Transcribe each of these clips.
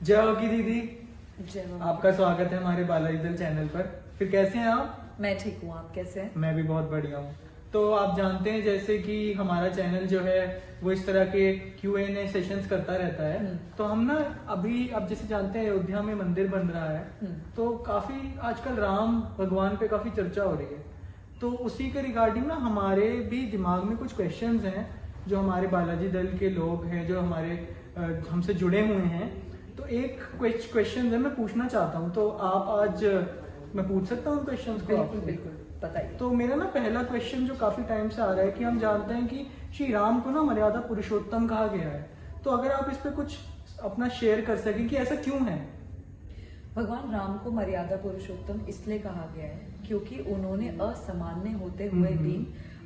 जय होगी दीदी। जय हो। आपका स्वागत है हमारे बालाजी दल चैनल पर। फिर कैसे हैं आप? मैं ठीक हूँ, आप कैसे हैं? मैं भी बहुत बढ़िया हूँ। तो आप जानते हैं जैसे कि हमारा चैनल जो है वो इस तरह के Q&A सेशंस करता रहता है। तो हम ना अभी आप जैसे जानते हैं अयोध्या में मंदिर बन रहा है, तो काफी आजकल राम भगवान पे काफी चर्चा हो रही है। तो उसी के रिगार्डिंग ना हमारे भी दिमाग में कुछ क्वेश्चंस हैं जो हमारे बालाजी दल के लोग हैं जो हमारे हमसे जुड़े हुए हैं। तो एक क्वेश्चन है मैं पूछना चाहता हूँ, तो आप आज मैं पूछ सकता हूँ क्वेश्चंस को? बिल्कुल बिल्कुल, बताइए। तो मेरा ना पहला क्वेश्चन जो काफी टाइम से आ रहा है कि हम जानते हैं कि श्री राम को ना मर्यादा पुरुषोत्तम कहा गया है। तो अगर आप इस पे कुछ अपना शेयर कर सकें कि ऐसा क्यों है? भगवान राम को मर्यादा पुरुषोत्तम इसलिए कहा गया है क्योंकि उन्होंने असामान्य होते हुए भी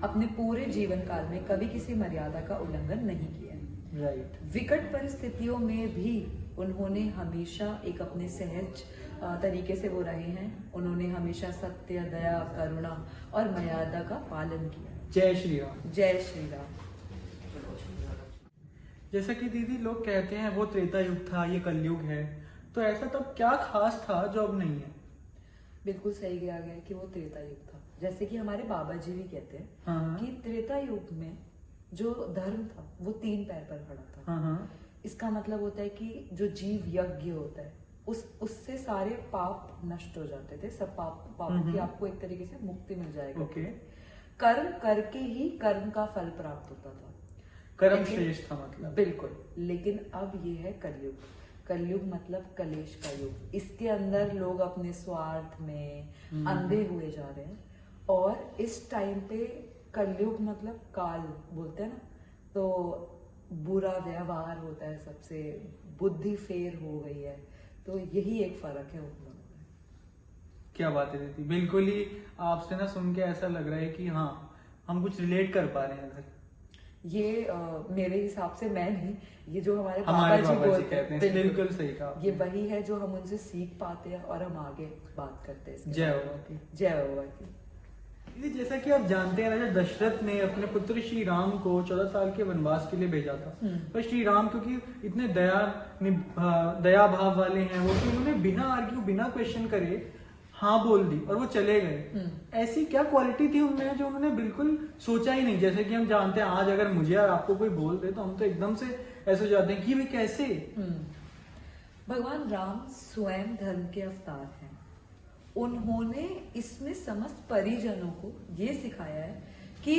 अपने पूरे जीवन काल में कभी किसी मर्यादा का उल्लंघन नहीं किया है। राइट। विकट परिस्थितियों में भी उन्होंने हमेशा एक अपने सहज तरीके से वो रहे हैं। उन्होंने हमेशा सत्य, दया, करुणा और मर्यादा का पालन किया। जय श्री राम। जय श्री राम। जैसा कि दीदी लोग कहते हैं वो त्रेता युग था, ये कलयुग है, तो ऐसा तब क्या खास था जो अब नहीं है? बिल्कुल सही कहा गया कि वो त्रेता युग था। जैसे कि हमारे बाबा जी भी कहते हैं हाँ। कि त्रेता युग में जो धर्म था वो 3 पैर पर खड़ा था। हाँ। इसका मतलब होता है कि जो जीव यज्ञ होता है उससे सारे पाप नष्ट हो जाते थे। सब पापों की आपको एक तरीके से मुक्ति मिल जाएगी। ओके। कर्म करके ही कर्म का फल प्राप्त होता था। कर्म श्रेष्ठ था मतलब। बिल्कुल। लेकिन अब ये है कलयुग। कलयुग मतलब कलेश का युग। इसके अंदर लोग अपने स्वार्थ में अंधे हुए जा रहे हैं। और इस टाइम पे कलयुग मतलब काल बोलते हैं ना, तो बुरा व्यवहार होता है, सबसे बुद्धि फेर हो गई है। तो यही एक फर्क है उन दोनों में। क्या बात है दीदी, बिल्कुल ही आपसे ना सुन के ऐसा लग रहा है कि हाँ हम कुछ रिलेट कर पा रहे हैं इधर। ये मेरे हिसाब से मैं नहीं, ये जो हमारे हमारे बाबा जी कहते हैं। बिल्कुल बिल्कुल सही कहा। ये वही है जो हम उनसे सीख पाते हैं और हम आगे बात करते हैं इसके जय बारे में। बाबा की। जय बाबा की। दीदी जैसा कि आप जानते हैं राजा दशरथ ने अपने पुत्र श्री राम को 14 साल के वनवास के लिए भेजा था। पर श्री राम क्योंकि इतने दया भाव वाले हैं वो, कि उन्होंने बिना आर्ग्यू बिना क्वेश्चन करे हाँ बोल दी और वो चले गए। ऐसी क्या क्वालिटी थी उनमें जो उन्होंने बिल्कुल सोचा ही नहीं? जैसे कि हम जानते हैं आज अगर मुझे और आपको कोई बोल दे तो हम तो एकदम से ऐसे हो जाते हैं कि वे कैसे। भगवान राम स्वयं धर्म के अवतार हैं। उन्होंने इसमें समस्त परिजनों को ये सिखाया है कि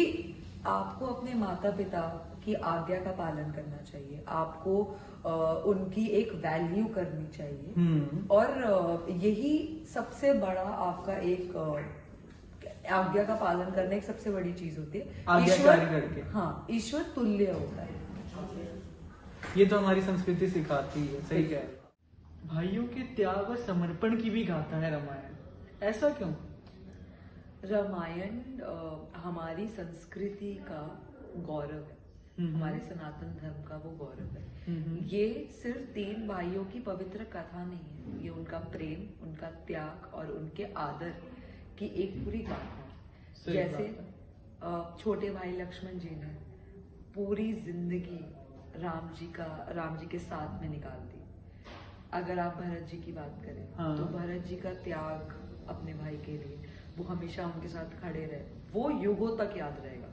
आपको अपने माता पिता की आज्ञा का पालन करना चाहिए। आपको उनकी एक वैल्यू करनी चाहिए। और यही सबसे बड़ा आपका एक आज्ञा का पालन करने की सबसे बड़ी चीज होती है। ईश्वर करके, हाँ, ईश्वर तुल्य होता है। ये तो हमारी संस्कृति सिखाती है। सही कह रहे हैं। भाइयों के त्याग और समर्पण की भी गाथा है रामायण, ऐसा क्यों? रामायण हमारी संस्कृति का गौरव है। हमारे सनातन धर्म का वो गौरव है। ये सिर्फ 3 भाइयों की पवित्र कथा नहीं है, ये उनका प्रेम, उनका त्याग और उनके आदर की एक पूरी गाथा है। जैसे छोटे भाई लक्ष्मण जी ने पूरी जिंदगी राम जी के साथ में निकाल दी। अगर आप भरत जी की बात करें तो भरत जी का त्याग अपने भाई के लिए, वो हमेशा उनके साथ खड़े रहे, वो युगों तक याद रहेगा।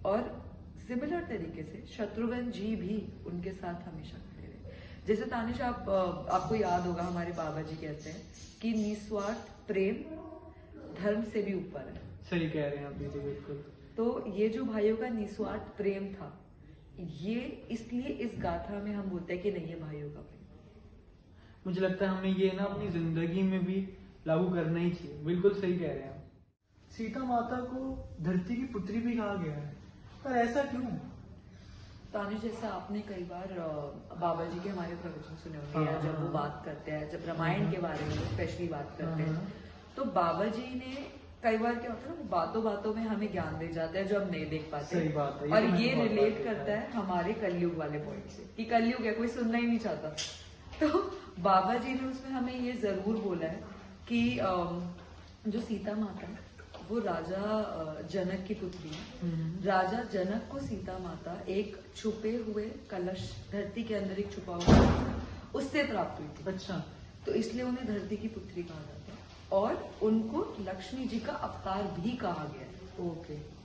और सिमिलर तरीके से शत्रुघ्न जी भी उनके साथ हमेशा खड़े रहे। जैसे तानिश आपको याद होगा हमारे बाबा जी कहते हैं कि निस्वार्थ प्रेम धर्म से भी ऊपर है। सही कह रहे हैं आप दीदी, बिल्कुल। तो ये जो भाइयों का निस्वार्थ प्रेम था, ये इसलिए इस गाथा में हम बोलते हैं कि नहीं, ये भाइयों का प्रेम। मुझे लगता है हमें ये ना अपनी जिंदगी में भी लागू करना ही चाहिए। बिल्कुल सही कह रहे हैं आप। सीता माता को धरती की पुत्री भी कहा गया है, पर ऐसा क्यों? तानिश, जैसे आपने कई बार बाबा जी के हमारे प्रवचन सुने होंगे, या जब वो बात करते हैं, जब रामायण के बारे में स्पेशली बात करते हैं, तो बाबा जी ने कई बार क्या होता है ना, बातों बातों में हमें ज्ञान दे जाते हैं जो हम नहीं देख पाते। सही बात है। और ये रिलेट करता है हमारे कलयुग वाले पॉइंट से कि कलयुग है, कोई सुनना ही नहीं चाहता। तो बाबा जी ने उसमें हमें ये जरूर बोला है कि जो सीता माता है वो राजा जनक की पुत्री है। राजा जनक को सीता माता एक छुपे हुए कलश, धरती के अंदर एक छुपा हुआ, उससे प्राप्त हुई थी। अच्छा। तो इसलिए उन्हें धरती की पुत्री कहा जाता है और उनको लक्ष्मी जी का अवतार भी कहा गया है। ओके।